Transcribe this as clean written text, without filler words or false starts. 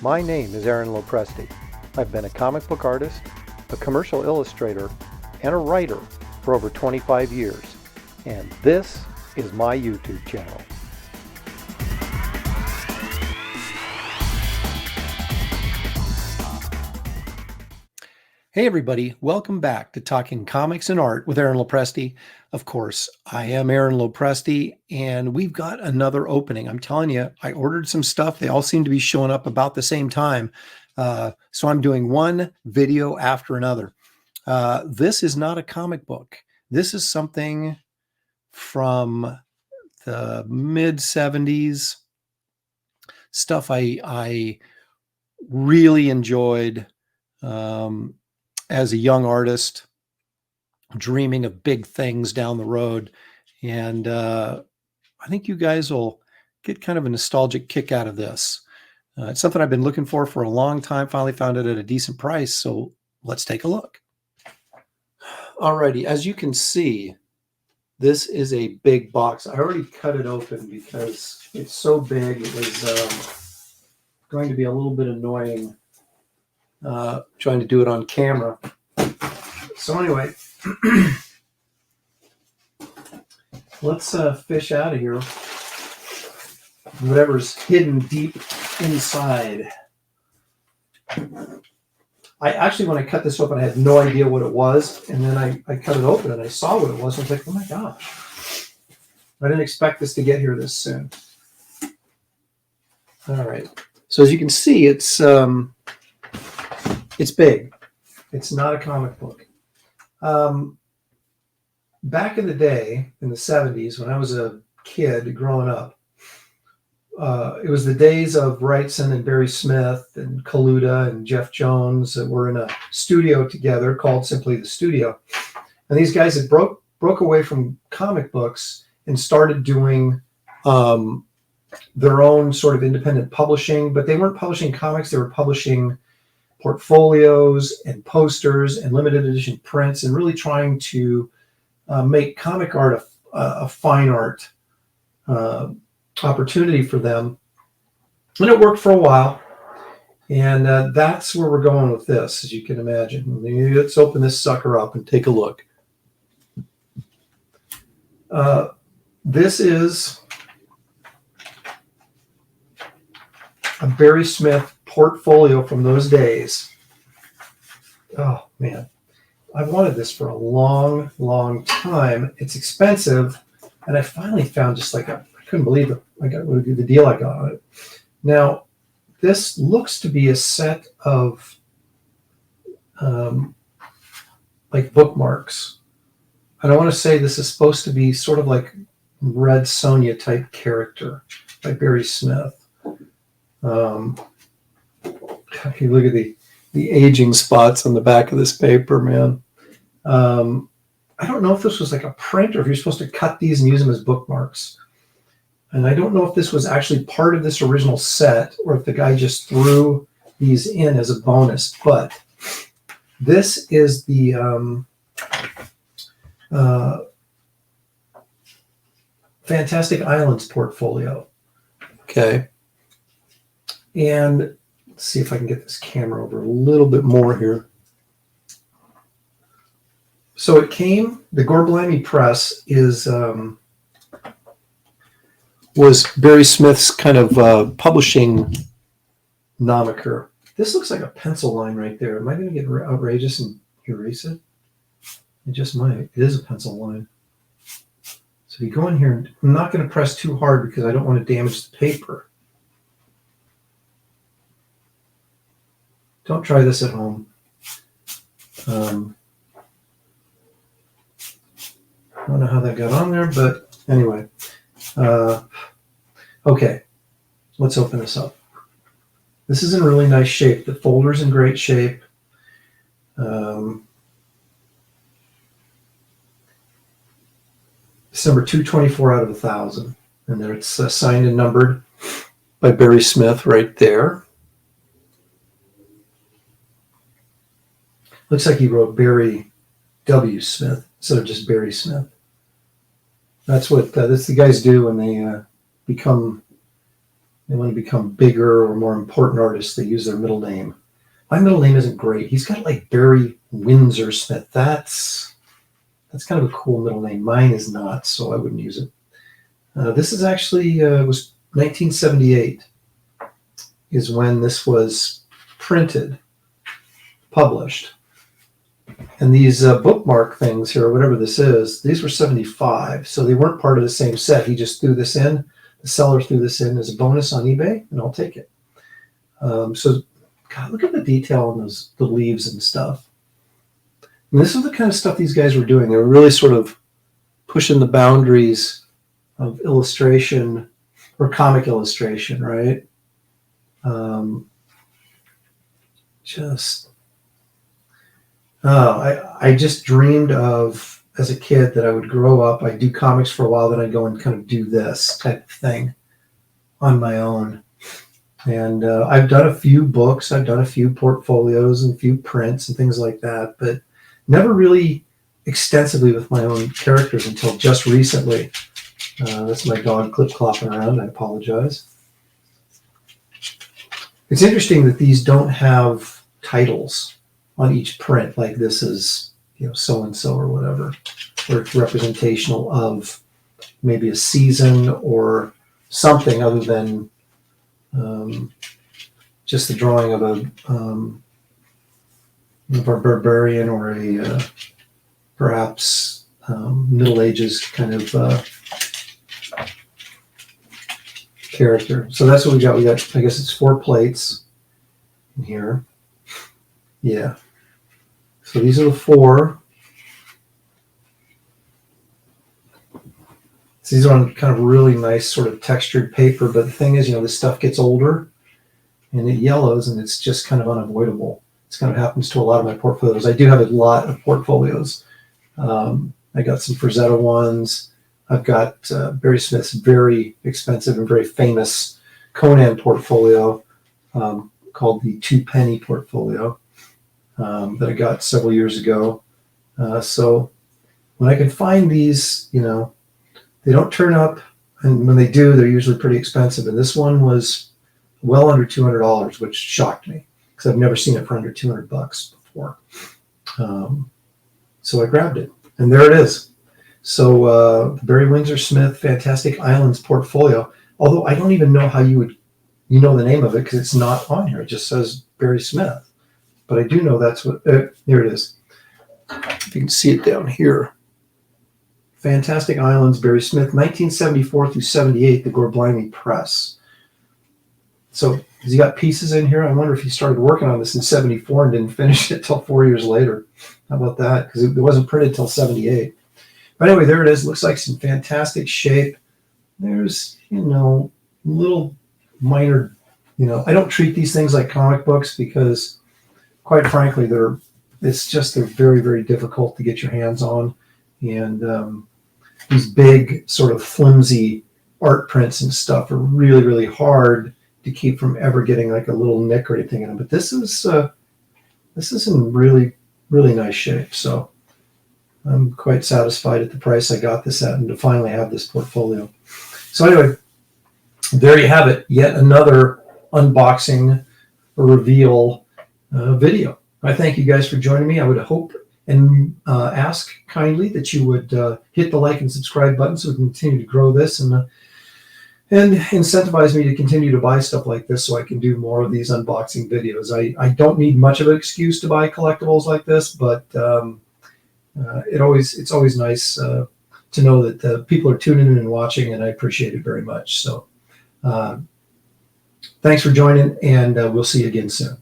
My name is Aaron Lopresti. I've been a comic book artist, a commercial illustrator, and a writer for over 25 years. And this is my YouTube channel. Hey everybody, welcome back to Talking Comics and Art with Aaron Lopresti. Of course, I am Aaron Lopresti, and we've got another opening. I'm telling you, I ordered some stuff. They all seem to be showing up about the same time. So I'm doing one video after another. This is not a comic book. This is something from the mid 70s, stuff I really enjoyed as a young artist, dreaming of big things down the road. And I think you guys will get kind of a nostalgic kick out of this. It's something I've been looking for a long time, finally found it at a decent price. So let's take a look. Alrighty, as you can see, this is a big box. I already cut it open because it's so big. It was going to be a little bit annoying trying to do it on camera. So anyway, let's fish out of here whatever's hidden deep inside. I actually, when I cut this open, I had no idea what it was, and then I cut it open and I saw what it was. I was like, oh my gosh, I didn't expect this to get here this soon. All right, so as you can see, it's big. It's not a comic book. Back in the day, in the 70s, when I was a kid growing up, it was the days of Wrightson and Barry Smith and Kaluta and Jeff Jones that were in a studio together called simply The Studio. And these guys had broke away from comic books and started doing their own sort of independent publishing, but they weren't publishing comics, they were publishing portfolios and posters and limited edition prints, and really trying to make comic art a fine art opportunity for them. And it worked for a while. And that's where we're going with this, as you can imagine. Let's open this sucker up and take a look. This is a Barry Smith portfolio from those days. Oh man, I've wanted this for a long time. It's expensive, and I finally found just like I couldn't believe it. I got the deal I got on it. Now, this looks to be a set of like bookmarks. And I want to say this is supposed to be sort of like Red Sonja type character by Barry Smith. If you look at the aging spots on the back of this paper, man. I don't know if this was like a print or if you're supposed to cut these and use them as bookmarks. And I don't know if this was actually part of this original set or if the guy just threw these in as a bonus. But this is the Fantastic Islands portfolio. Okay. And let's see if I can get this camera over a little bit more here. So it came, the Gorblami Press was Barry Smith's kind of publishing moniker. This looks like a pencil line right there. Am I going to get outrageous and erase it? It just might. It is a pencil line. So if you go in here, I'm not going to press too hard because I don't want to damage the paper. Don't try this at home. I don't know how that got on there, but anyway. Okay, let's open this up. This is in really nice shape. The folder's in great shape. It's number 224 out of 1,000. And there it's signed and numbered by Barry Smith right there. Looks like he wrote Barry W. Smith instead of just Barry Smith. That's what that's the guys do when they become they want to become bigger or more important artists, they use their middle name. My middle name isn't great. He's got like Barry Windsor Smith. That's kind of a cool middle name. Mine is not, so I wouldn't use it. This is actually was 1978 is when this was printed, published. And these bookmark things here, or whatever this is, these were 75, so they weren't part of the same set. He just threw this in. The seller threw this in as a bonus on eBay, and I'll take it. So, God, look at the detail on the leaves and stuff. And this is the kind of stuff these guys were doing. They were really sort of pushing the boundaries of illustration or comic illustration, right? I just dreamed of, as a kid, that I would grow up, I'd do comics for a while, then I'd go and kind of do this type of thing on my own. And I've done a few books, I've done a few portfolios and a few prints and things like that, but never really extensively with my own characters until just recently. That's my dog clip-clopping around. I apologize. It's interesting that these don't have titles on each print, like this is, so-and-so or whatever, or it's representational of maybe a season or something other than just the drawing of a barbarian or a perhaps Middle Ages kind of character. So that's what we got. We got, I guess it's 4 plates in here. Yeah. So these are the 4. So these are on kind of really nice sort of textured paper, but the thing is, this stuff gets older and it yellows and it's just kind of unavoidable. This kind of happens to a lot of my portfolios. I do have a lot of portfolios. I got some Frazetta ones. I've got Barry Smith's very expensive and very famous Conan portfolio called the 2 Penny portfolio that I got several years ago. So when I can find these, they don't turn up, and when they do, they're usually pretty expensive. And this one was well under $200, which shocked me because I've never seen it for under $200 before. So I grabbed it, and there it is. So Barry Windsor Smith Fantastic Islands portfolio. Although I don't even know how you know the name of it because it's not on here. It just says Barry Smith. But I do know that's what. Here it is. If you can see it down here. Fantastic Islands, Barry Smith, 1974 through 78, the Gorblimey Press. So has he got pieces in here? I wonder if he started working on this in 74 and didn't finish it till 4 years later. How about that? Because it wasn't printed till 78. But anyway, there it is. Looks like some fantastic shape. There's, little minor, I don't treat these things like comic books because, quite frankly, they're very, very difficult to get your hands on. And these big sort of flimsy art prints and stuff are really, really hard to keep from ever getting like a little nick or anything in them. But this is in really, really nice shape. So I'm quite satisfied at the price I got this at and to finally have this portfolio. So anyway, there you have it. Yet another unboxing or reveal video. I thank you guys for joining me. I would hope and ask kindly that you would hit the like and subscribe button so we can continue to grow this and incentivize me to continue to buy stuff like this so I can do more of these unboxing videos. I don't need much of an excuse to buy collectibles like this, but it's always nice to know that people are tuning in and watching, and I appreciate it very much. So thanks for joining, and we'll see you again soon.